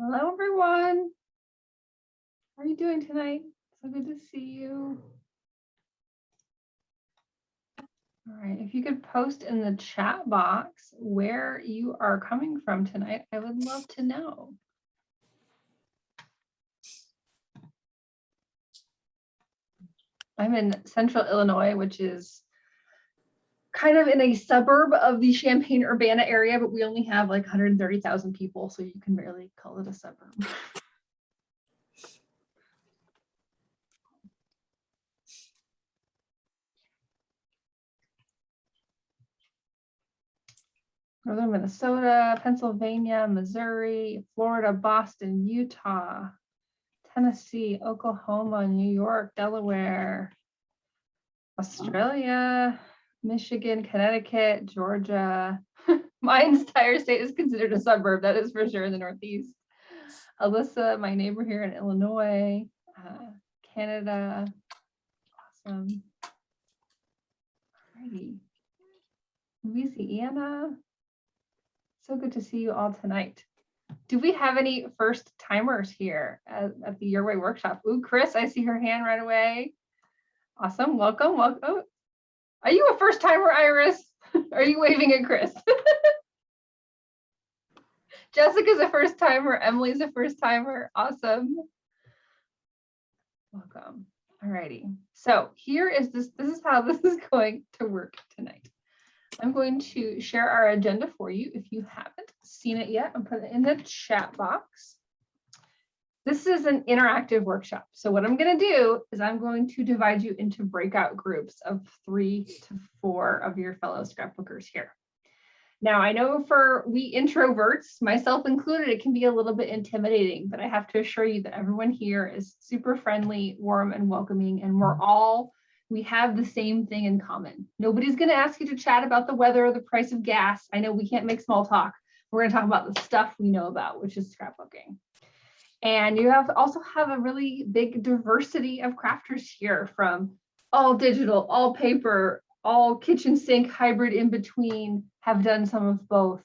Hello, everyone. How are you doing tonight? So good to see you. All right, if you could post in the chat box where you are coming from tonight, I would love to know. I'm in central Illinois, which is kind of in a suburb of the Champaign-Urbana area, but we only have like 130,000 people, so you can barely call it a suburb. Northern Minnesota, Pennsylvania, Missouri, Florida, Boston, Utah, Tennessee, Oklahoma, New York, Delaware, Australia, Michigan, Connecticut, Georgia. My entire state is considered a suburb. That is for sure in the Northeast. Alyssa, my neighbor here in Illinois, Canada. Awesome. Alrighty. Louisiana. So good to see you all tonight. Do we have any first timers here at the Your Way workshop? Ooh, Chris, I see her hand right away. Awesome. Welcome. Welcome. Are you a first timer, Iris? Are you waving at Chris? Jessica's a first timer. Emily's a first timer. Awesome. Welcome. All righty. So here is this is how this is going to work tonight. I'm going to share our agenda for you. If you haven't seen it yet, I'll put it in the chat box. This is an interactive workshop. So what I'm going to do is I'm going to divide you into breakout groups of 3 to 4 of your fellow scrapbookers here. Now, I know for we introverts, myself included, it can be a little bit intimidating, but I have to assure you that everyone here is super friendly, warm, and welcoming, and we have the same thing in common. Nobody's going to ask you to chat about the weather or the price of gas. I know we can't make small talk. We're going to talk about the stuff we know about, which is scrapbooking. And you also have a really big diversity of crafters here, from all digital, all paper, all kitchen sink, hybrid in between, have done some of both.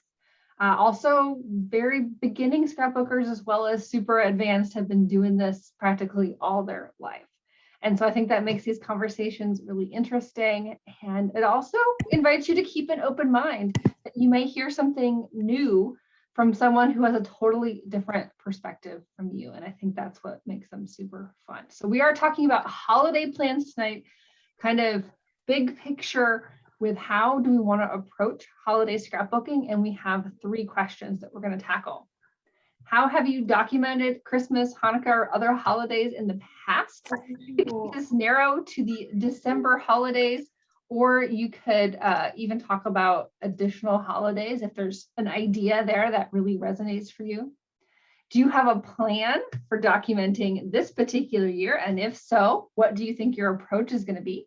Also very beginning scrapbookers as well as super advanced have been doing this practically all their life. And so I think that makes these conversations really interesting. And it also invites you to keep an open mind that you may hear something new from someone who has a totally different perspective from you. And I think that's what makes them super fun. So we are talking about holiday plans tonight, kind of big picture with how do we want to approach holiday scrapbooking. And we have 3 questions that we're going to tackle. How have you documented Christmas, Hanukkah, or other holidays in the past? You can keep this narrow to the December holidays, or you could even talk about additional holidays if there's an idea there that really resonates for you. Do you have a plan for documenting this particular year? And if so, what do you think your approach is going to be?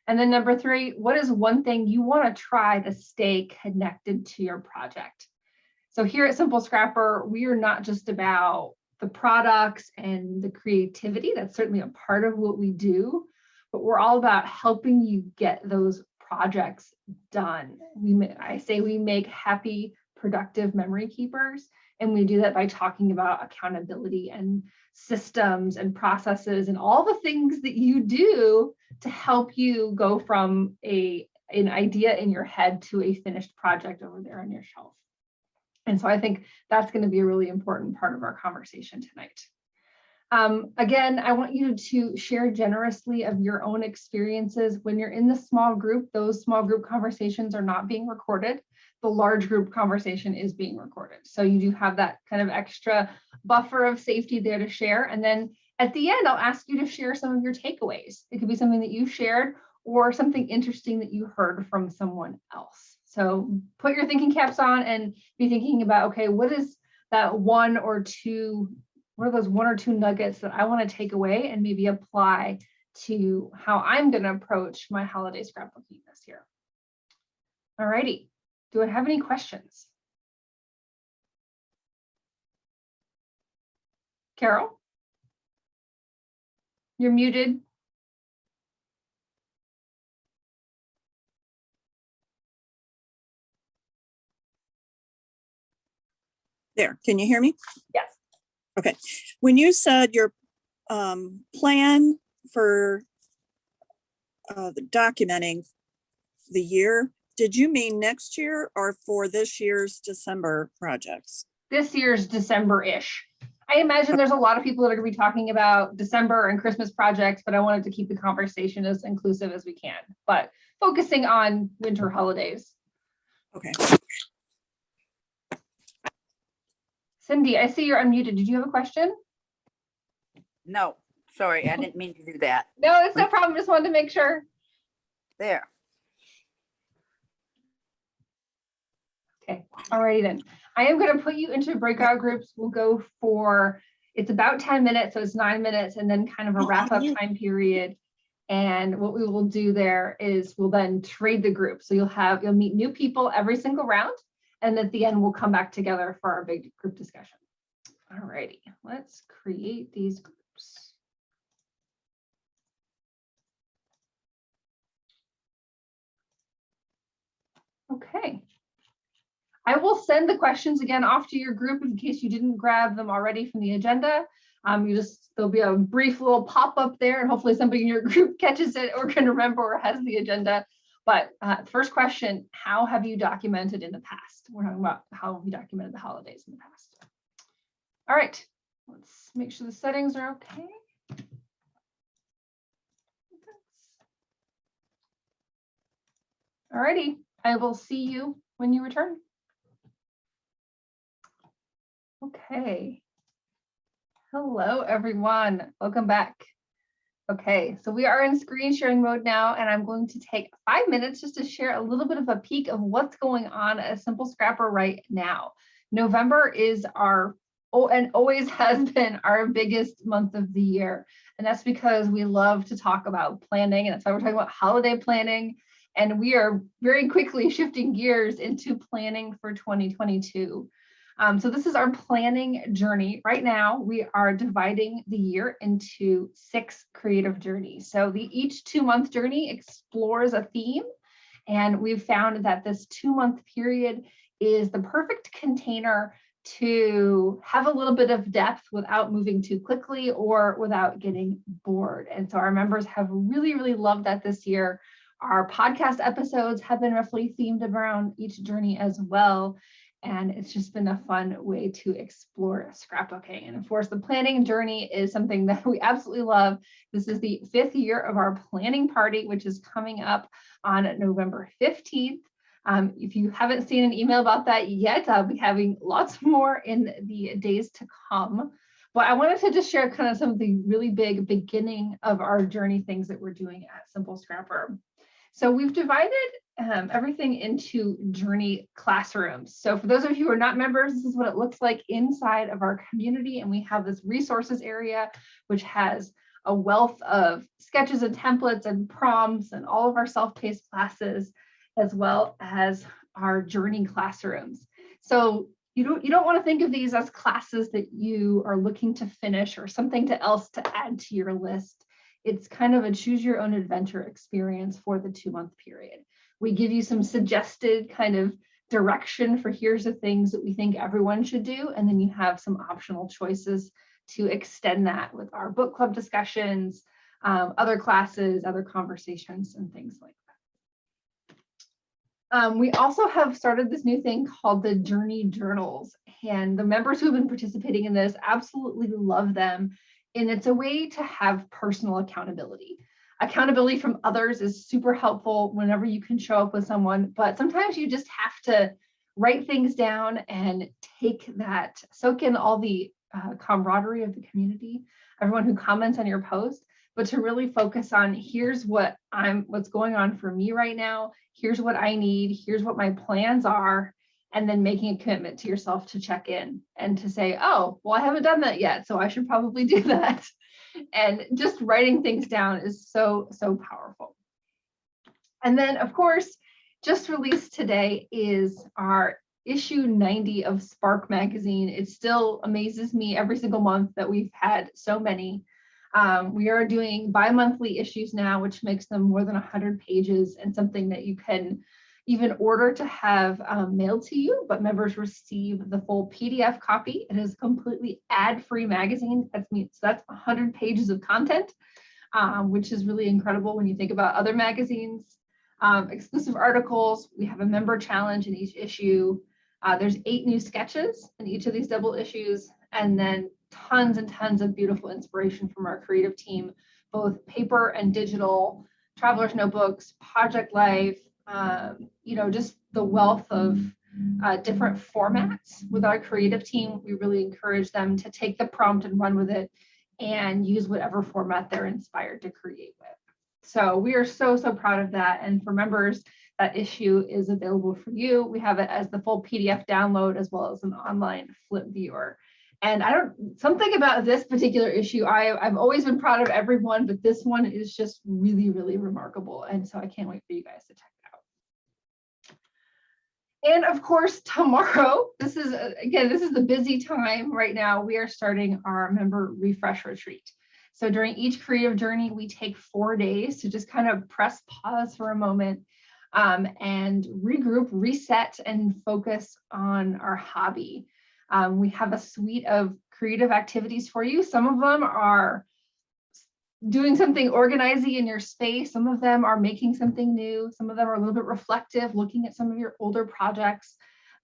And then number 3, what is one thing you want to try to stay connected to your project? So here at Simple Scrapper, we are not just about the products and the creativity. That's certainly a part of what we do, but we're all about helping you get those projects done. I say we make happy, productive memory keepers, and we do that by talking about accountability and systems and processes and all the things that you do to help you go from an idea in your head to a finished project over there on your shelf. And so I think that's going to be a really important part of our conversation tonight. Again, I want you to share generously of your own experiences. When you're in the small group, those small group conversations are not being recorded. The large group conversation is being recorded. So you do have that kind of extra buffer of safety there to share. And then at the end, I'll ask you to share some of your takeaways. It could be something that you shared or something interesting that you heard from someone else. So put your thinking caps on and be thinking about, okay, what is that one or two nuggets that I want to take away and maybe apply to how I'm going to approach my holiday scrapbooking this year. All righty. Do I have any questions? Carol? You're muted. There, can you hear me? Yes. Okay. When you said your plan for the documenting the year, did you mean next year or for this year's December projects? This year's December-ish. I imagine there's a lot of people that are going to be talking about December and Christmas projects, but I wanted to keep the conversation as inclusive as we can, but focusing on winter holidays. Okay. Cindy, I see you're unmuted. Did you have a question? No, sorry, I didn't mean to do that. No, it's no problem. Just wanted to make sure. There. Okay, alrighty then. I am going to put you into breakout groups. We'll go for, it's about 10 minutes, so it's 9 minutes, and then kind of a wrap up time period. And what we will do there is we'll then trade the group. So you'll meet new people every single round. And at the end, we'll come back together for our big group discussion. Alrighty, let's create these groups. Okay. I will send the questions again off to your group in case you didn't grab them already from the agenda. There'll be a brief little pop-up there, and hopefully somebody in your group catches it or can remember or has the agenda. But first question, how have you documented in the past? We're talking about how have you documented the holidays in the past. All right, let's make sure the settings are okay. All righty, I will see you when you return. Okay. Hello, everyone. Welcome back. Okay, so we are in screen sharing mode now, and I'm going to take 5 minutes just to share a little bit of a peek of what's going on at Simple Scrapper right now. November is and always has been our biggest month of the year. And that's because we love to talk about planning, and that's why we're talking about holiday planning. And we are very quickly shifting gears into planning for 2022. So this is our planning journey. Right now, we are dividing the year into 6 creative journeys. So each 2-month journey explores a theme. And we've found that this 2-month period is the perfect container to have a little bit of depth without moving too quickly or without getting bored. And so our members have really, really loved that this year. Our podcast episodes have been roughly themed around each journey as well. And it's just been a fun way to explore scrapbooking. And of course, the planning journey is something that we absolutely love. This is the 5th year of our planning party, which is coming up on November 15th. If you haven't seen an email about that yet, I'll be having lots more in the days to come. But I wanted to just share kind of some of the really big beginning of our journey things that we're doing at Simple Scrapper. So we've divided everything into journey classrooms. So for those of you who are not members, this is what it looks like inside of our community. And we have this resources area, which has a wealth of sketches and templates and prompts and all of our self-paced classes, as well as our journey classrooms. So you don't want to think of these as classes that you are looking to finish or something else to add to your list. It's kind of a choose your own adventure experience for the 2-month period. We give you some suggested kind of direction for here's the things that we think everyone should do. And then you have some optional choices to extend that with our book club discussions, other classes, other conversations, and things like that. We also have started this new thing called the Journey Journals. And the members who have been participating in this absolutely love them. And it's a way to have personal accountability. Accountability from others is super helpful whenever you can show up with someone, but sometimes you just have to write things down and soak in all the camaraderie of the community, everyone who comments on your post, but to really focus on here's what's going on for me right now, here's what I need, here's what my plans are, and then making a commitment to yourself to check in and to say, oh, well, I haven't done that yet, so I should probably do that. And just writing things down is so, so powerful. And then, of course, just released today is our issue 90 of Spark magazine. It still amazes me every single month that we've had so many. We are doing bi-monthly issues now, which makes them more than 100 pages and something that you can even order to have mailed to you, but members receive the full PDF copy. It is a completely ad-free magazine. That's 100 pages of content, which is really incredible when you think about other magazines. Exclusive articles. We have a member challenge in each issue. There's 8 new sketches in each of these double issues, and then tons and tons of beautiful inspiration from our creative team, both paper and digital, traveler's notebooks, project life, just the wealth of different formats. With our creative team, we really encourage them to take the prompt and run with it and use whatever format they're inspired to create with. So we are so, so proud of that. And for members, that issue is available for you. We have it as the full PDF download as well as an online flip viewer. And something about this particular issue, I've always been proud of everyone, but this one is just really, really remarkable. And so I can't wait for you guys to check it out. And of course, tomorrow, this is the busy time right now. We are starting our member refresh retreat. So during each creative journey, we take 4 days to just kind of press pause for a moment and regroup, reset, and focus on our hobby. We have a suite of creative activities for you. Some of them are doing something organizing in your space. Some of them are making something new. Some of them are a little bit reflective, looking at some of your older projects.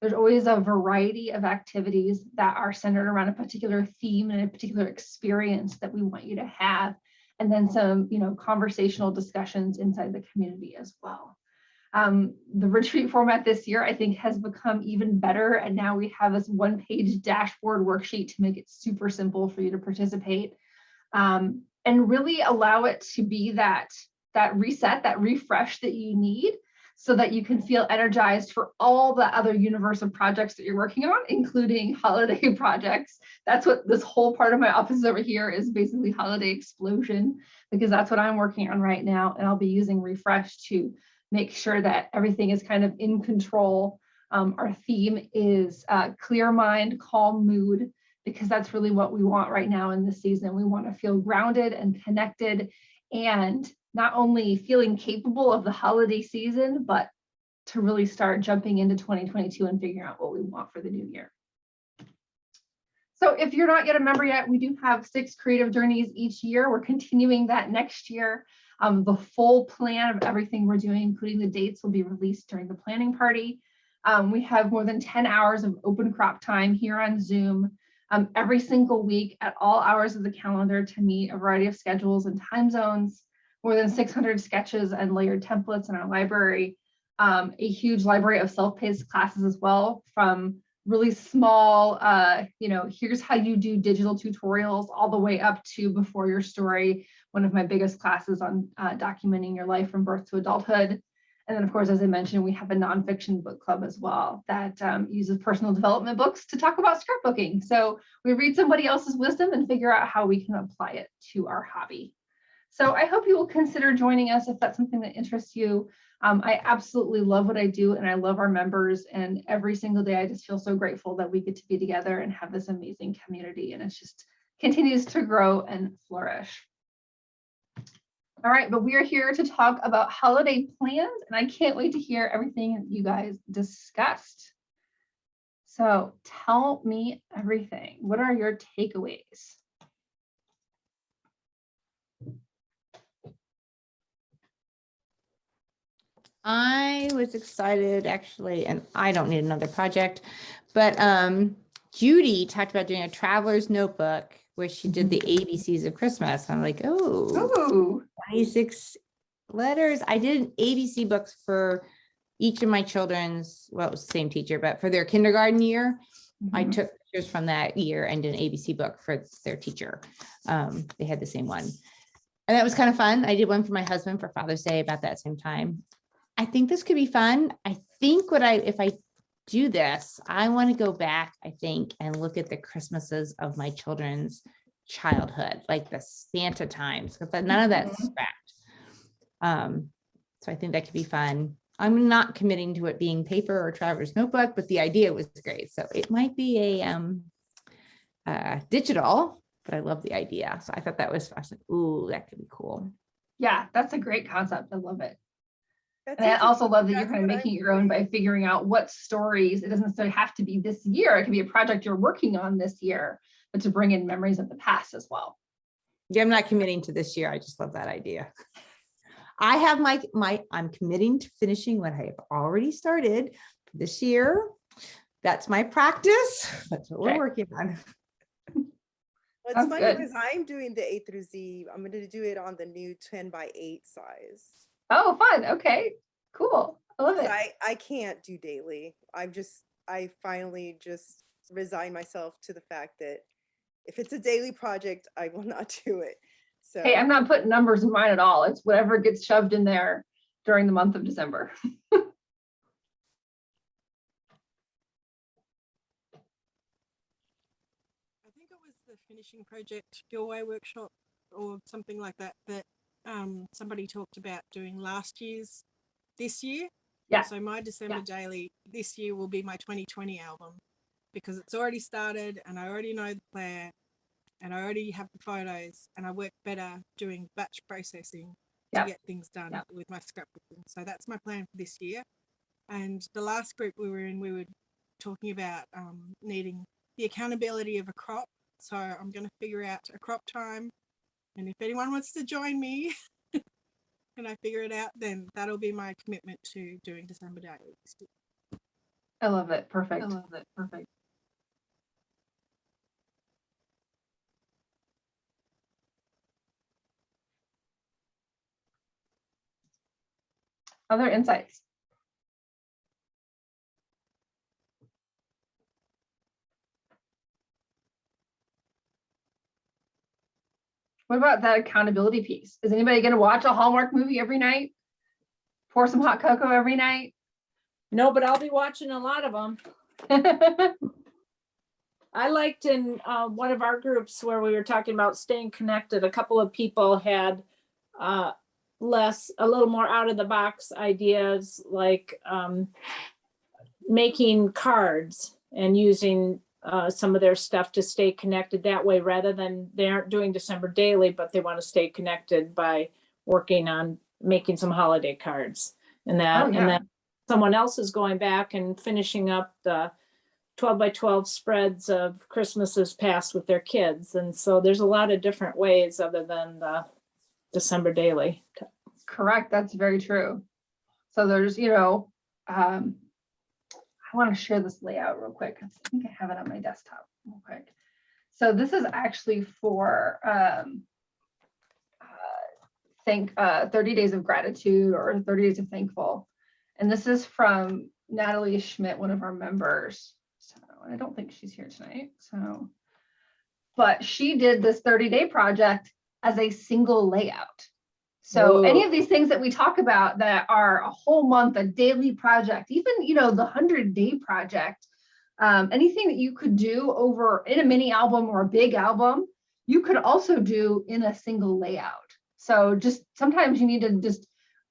There's always a variety of activities that are centered around a particular theme and a particular experience that we want you to have. And then some, conversational discussions inside the community as well. The retreat format this year, I think, has become even better. And now we have this 1-page dashboard worksheet to make it super simple for you to participate and really allow it to be that reset, that refresh that you need so that you can feel energized for all the other universe of projects that you're working on, including holiday projects. That's what this whole part of my office over here is, basically holiday explosion, because that's what I'm working on right now. And I'll be using refresh to make sure that everything is kind of in control. Our theme is clear mind, calm mood, because that's really what we want right now in this season. We want to feel grounded and connected, and not only feeling capable of the holiday season, but to really start jumping into 2022 and figuring out what we want for the new year. So if you're not yet a member yet, we do have 6 creative journeys each year. We're continuing that next year. The full plan of everything we're doing, including the dates, will be released during the planning party. We have more than 10 hours of open crop time here on Zoom every single week at all hours of the calendar to meet a variety of schedules and time zones. More than 600 sketches and layered templates in our library. A huge library of self-paced classes as well, from really small, here's how you do digital tutorials, all the way up to Before Your Story, one of my biggest classes on documenting your life from birth to adulthood. And then, of course, as I mentioned, we have a nonfiction book club as well that uses personal development books to talk about scrapbooking. So we read somebody else's wisdom and figure out how we can apply it to our hobby. So I hope you will consider joining us if that's something that interests you. I absolutely love what I do, and I love our members. And every single day, I just feel so grateful that we get to be together and have this amazing community. And it just continues to grow and flourish. All right, but we are here to talk about holiday plans, and I can't wait to hear everything you guys discussed. So tell me everything. What are your takeaways? I was excited, actually, and I don't need another project, but Judy talked about doing a traveler's notebook where she did the ABCs of Christmas. I'm like, oh, 26 letters. I did an ABC books for each of my children's, well, it was the same teacher, but for their kindergarten year, I took pictures from that year and did an ABC book for their teacher. They had the same one. And that was kind of fun. I did one for my husband for Father's Day about that same time. I think this could be fun. I think if I do this, I want to go back, I think, and look at the Christmases of my children's childhood, like the Santa times, because none of that's scrapped. So I think that could be fun. I'm not committing to it being paper or traveler's notebook, but the idea was great. So it might be a digital, but I love the idea. So I thought that was fascinating. Ooh, that could be cool. Yeah, that's a great concept. I love it. And I also love that you're That's kind of what making I'm it your own by doing. figuring out what stories, it doesn't necessarily have to be this year. It could be a project you're working on this year, but to bring in memories of the past as well. Yeah, I'm not committing to this year. I just love that idea. I have I'm committing to finishing what I have already started this year. That's my practice. That's what we're Okay. working on. What's Sounds funny good. is I'm doing the A through Z. I'm going to do it on the new 10x8 size. Oh, fun. Okay, cool. I love Because it. I can't do daily. I finally just resigned myself to the fact that if it's a daily project, I will not do it. So Hey, I'm not putting numbers in mine at all. It's whatever gets shoved in there during the month of December. I think it was the finishing project giveaway workshop or something like that that somebody talked about doing last year's this year. Yeah. So my December daily this year will be my 2020 album because it's already started and I already know the plan and I already have the photos and I work better doing batch processing to Yeah. get things done Yeah. with my scrapbooking. So that's my plan for this year. And the last group we were in, we were talking about needing the accountability of a crop. So I'm going to figure out a crop time. And if anyone wants to join me and I figure it out, then that'll be my commitment to doing December daily. I love it. Perfect. Other insights? What about that accountability piece? Is anybody going to watch a Hallmark movie every night? Pour some hot cocoa every night? No, but I'll be watching a lot of them. I liked in one of our groups where we were talking about staying connected, a couple of people had a little more out of the box ideas, like making cards and using some of their stuff to stay connected that way, rather than they aren't doing December daily, but they want to stay connected by working on making some holiday cards and that. Oh, yeah. And then someone else is going back and finishing up the 12 by 12 spreads of Christmases past with their kids. And so there's a lot of different ways other than the December daily. Correct. That's very true. So there's, I want to share this layout real quick. I think I have it on my desktop real quick. So this is actually for 30 days of gratitude or 30 days of thankful. And this is from Natalie Schmidt, one of our members. So I don't think she's here tonight. So, but she did this 30-day project as a single layout. So any of these things that we talk about that are a whole month, a daily project, even, the 100-day project, anything that you could do over in a mini album or a big album, you could also do in a single layout. So just sometimes you need to just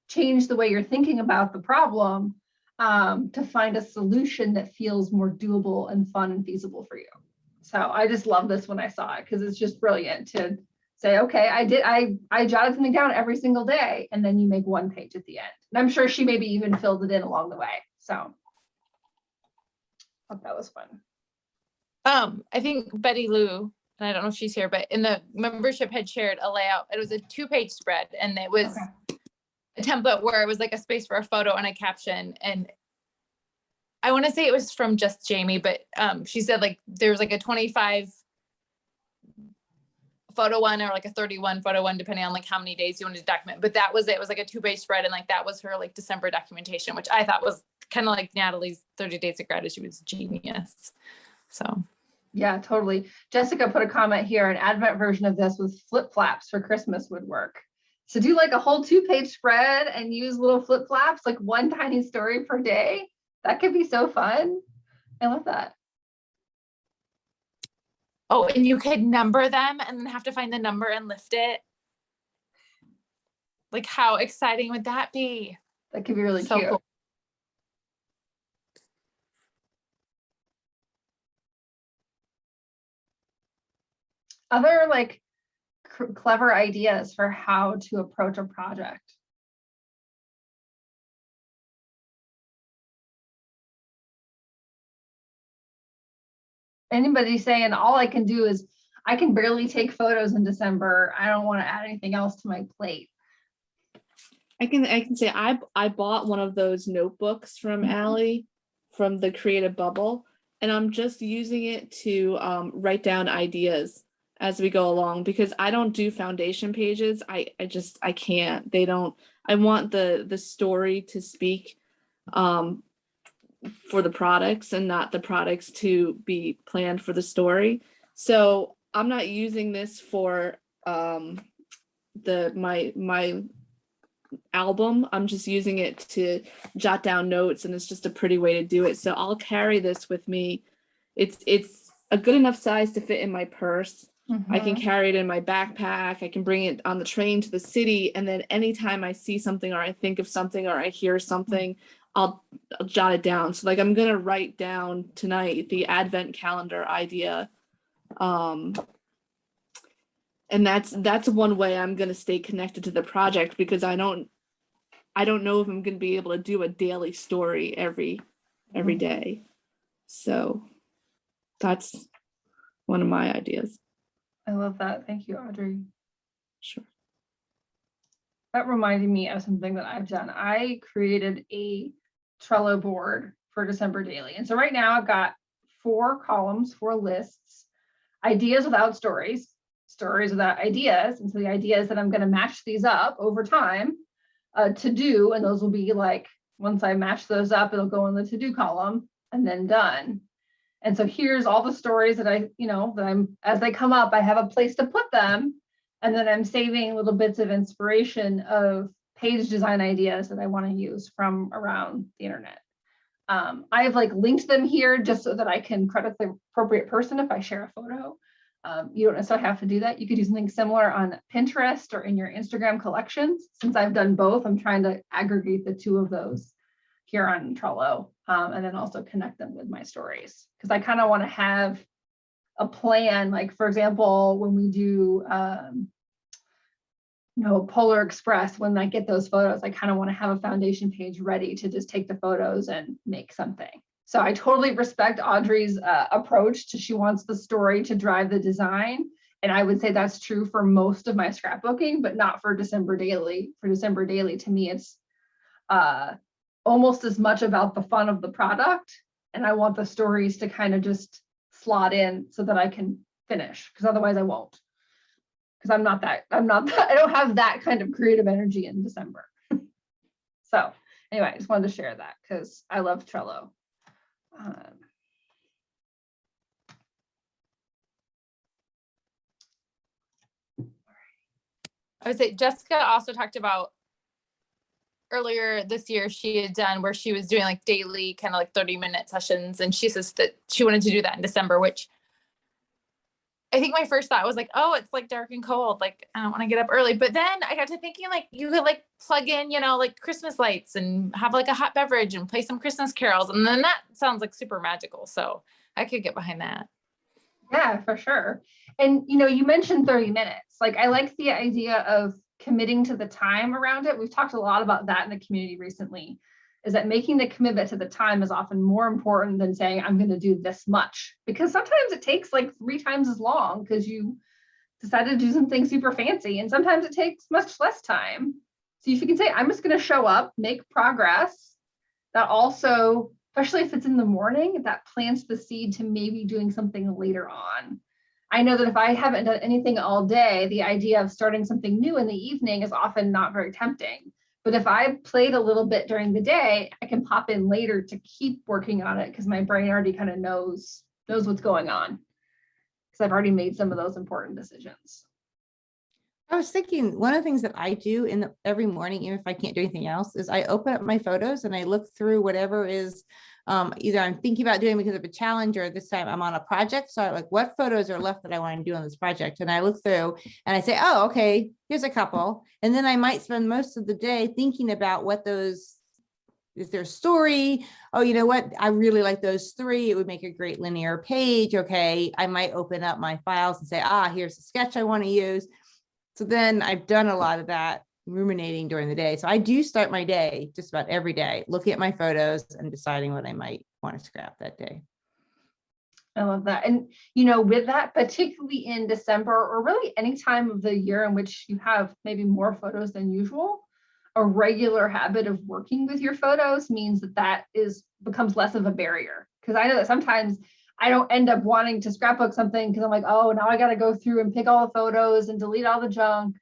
change the way you're thinking about the problem to find a solution that feels more doable and fun and feasible for you. So I just love this when I saw it because it's just brilliant to say, okay, I jotted something down every single day, and then you make one page at the end. And I'm sure she maybe even filled it in along the way. So I thought that was fun. I think Betty Lou, and I don't know if she's here, but in the membership had shared a layout. It was a 2-page spread, and it was a template where it was like a space for a photo and a caption. And I want to say it was from just Jamie, but she said like there was like a 25 photo one or like a 31 photo one, depending on like how many days you wanted to document. But that was it. It was like a 2-page spread, and like that was her like December documentation, which I thought was kind of like Natalie's 30 days of gratitude was genius. So yeah, totally. Jessica put a comment here, an Advent version of this with flip flaps for Christmas would work. So do like a whole 2-page spread and use little flip flaps, like one tiny story per day. That could be so fun. I love that. oh, and you could number them and then have to find the number and lift it. Like how exciting would that be? That could be really So cute. cool. Other like clever ideas for how to approach a project. anybody saying all I can do is I can barely take photos in December. I don't want to add anything else to my plate. I can say I bought one of those notebooks from Allie from the Creative Bubble, and I'm just using it to write down ideas as we go along, because I don't do foundation pages. I can't. They don't. I want the story to speak for the products and not the products to be planned for the story. So I'm not using this for my album. I'm just using it to jot down notes, and it's just a pretty way to do it. So I'll carry this with me. It's a good enough size to fit in my purse. I can carry it in my backpack. I can bring it on the train to the city, and then anytime I see something or I think of something or I hear something, I'll jot it down. So like I'm gonna write down tonight the advent calendar idea. And that's one way I'm gonna stay connected to the project, because I don't know if I'm gonna be able to do a daily story every day. So that's one of my ideas. I love that. Thank you, Audrey. Sure. That reminded me of something that I've done. I created a Trello board for December Daily. And so right now I've got 4 columns, 4 lists, ideas without stories, stories without ideas. And so the idea is that I'm going to match these up over time to do, and those will be like, once I match those up, it'll go in the to-do column and then done. And so here's all the stories that as they come up, I have a place to put them. And then I'm saving little bits of inspiration of page design ideas that I want to use from around the internet. I have like linked them here just so that I can credit the appropriate person if I share a photo. You don't necessarily have to do that. You could do something similar on Pinterest or in your Instagram collections. Since I've done both, I'm trying to aggregate the 2 of those here on Trello, and then also connect them with my stories, because I kind of want to have a plan. Like, for example, when we do Polar Express, when I get those photos, I kind of want to have a foundation page ready to just take the photos and make something. So I totally respect Audrey's approach to, she wants the story to drive the design. And I would say that's true for most of my scrapbooking, but not for December Daily. For December Daily, to me, it's almost as much about the fun of the product. And I want the stories to kind of just slot in so that I can finish, because otherwise I won't. Because I don't have that kind of creative energy in December. So anyway, I just wanted to share that because I love Trello. I would say Jessica also talked about earlier this year she had done where she was doing like daily kind of like 30-minute sessions, and she says that she wanted to do that in December, which I think my first thought was like, oh, it's like dark and cold, like I don't want to get up early. But then I got to thinking like you could like plug in, like Christmas lights and have like a hot beverage and play some Christmas carols, and then that sounds like super magical. So I could get behind that. Yeah, for sure. And you mentioned 30 minutes. Like, I like the idea of committing to the time around it. We've talked a lot about that in the community recently, is that making the commitment to the time is often more important than saying, I'm going to do this much, because sometimes it takes like 3 times as long because you decided to do something super fancy, and sometimes it takes much less time. So if you can say, I'm just going to show up, make progress, that also, especially if it's in the morning, that plants the seed to maybe doing something later on. I know that if I haven't done anything all day, the idea of starting something new in the evening is often not very tempting. But if I played a little bit during the day, I can pop in later to keep working on it because my brain already kind of knows what's going on, because I've already made some of those important decisions. I was thinking one of the things that I do every morning, even if I can't do anything else, is I open up my photos and I look through whatever is either I'm thinking about doing because of a challenge, or this time I'm on a project. So I like, what photos are left that I want to do on this project? And I look through and I say, oh, okay, here's a couple. And then I might spend most of the day thinking about what those, is their story? Oh, you know what? I really like those 3. It would make a great linear page. Okay. I might open up my files and say, here's a sketch I want to use. So then I've done a lot of that ruminating during the day. So I do start my day just about every day, looking at my photos and deciding what I might want to scrap that day. I love that. And, you know, with that, particularly in December or really any time of the year in which you have maybe more photos than usual, a regular habit of working with your photos means that becomes less of a barrier. Because I know that sometimes I don't end up wanting to scrapbook something because I'm like, oh, now I got to go through and pick all the photos and delete all the junk.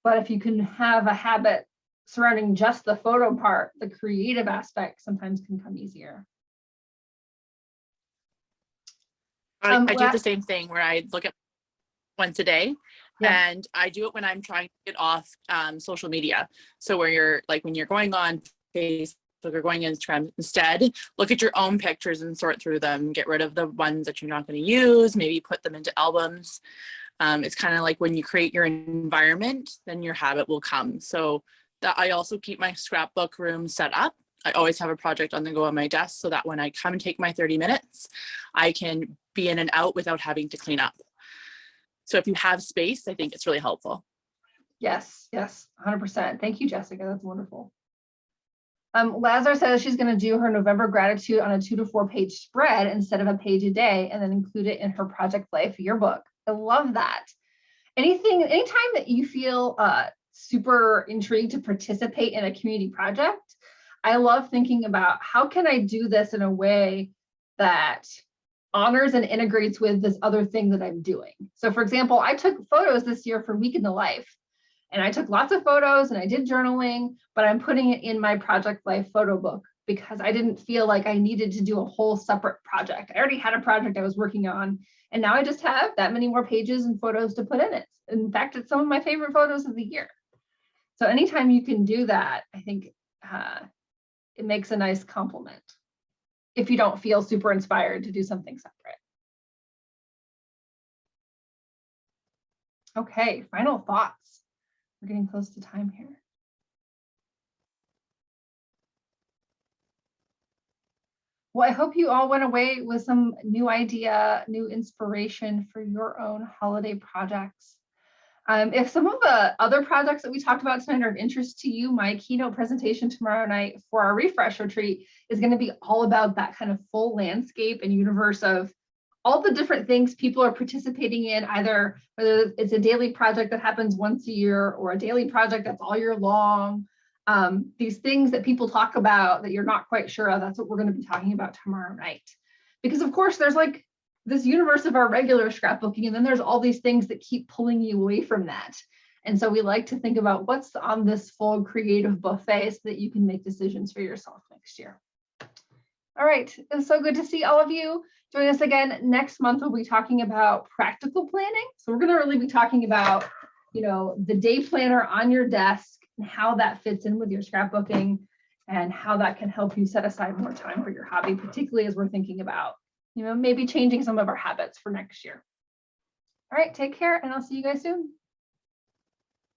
But if you can have a habit surrounding just the photo part, the creative aspect sometimes can come easier. I do the same thing where I look at once a day. Yeah. And I do it when I'm trying to get off social media. So where you're like, when you're going on Facebook or going Instagram, instead, look at your own pictures and sort through them, get rid of the ones that you're not going to use, maybe put them into albums. It's kind of like when you create your environment, then your habit will come. So that I also keep my scrapbook room set up. I always have a project on the go on my desk so that when I come and take my 30 minutes, I can be in and out without having to clean up. So if you have space, I think it's really helpful. Yes, 100%. Thank you, Jessica. That's wonderful. Lazar says she's going to do her November gratitude on a 2 to 4 page spread instead of a page a day, and then include it in her Project Life yearbook. I love that. Anytime that you feel super intrigued to participate in a community project, I love thinking about how can I do this in a way that honors and integrates with this other thing that I'm doing. So for example, I took photos this year for Week in the Life, and I took lots of photos and I did journaling, but I'm putting it in my Project Life photo book because I didn't feel like I needed to do a whole separate project. I already had a project I was working on, and now I just have that many more pages and photos to put in it. In fact, it's some of my favorite photos of the year. So anytime you can do that, I think it makes a nice complement if you don't feel super inspired to do something separate. Okay, final thoughts. We're getting close to time here. Well, I hope you all went away with some new idea, new inspiration for your own holiday projects. If some of the other projects that we talked about tonight are of interest to you, my keynote presentation tomorrow night for our refresh retreat is going to be all about that kind of full landscape and universe of all the different things people are participating in, either whether it's a daily project that happens once a year or a daily project that's all year long. These things that people talk about that you're not quite sure of, that's what we're going to be talking about tomorrow night. Because of course, there's like this universe of our regular scrapbooking, and then there's all these things that keep pulling you away from that. And so we like to think about what's on this full creative buffet so that you can make decisions for yourself next year. All right, it was so good to see all of you. Join us again next month. We'll be talking about practical planning. So we're going to really be talking about, you know, the day planner on your desk and how that fits in with your scrapbooking and how that can help you set aside more time for your hobby, particularly as we're thinking about, you know, maybe changing some of our habits for next year. All right, take care, and I'll see you guys soon.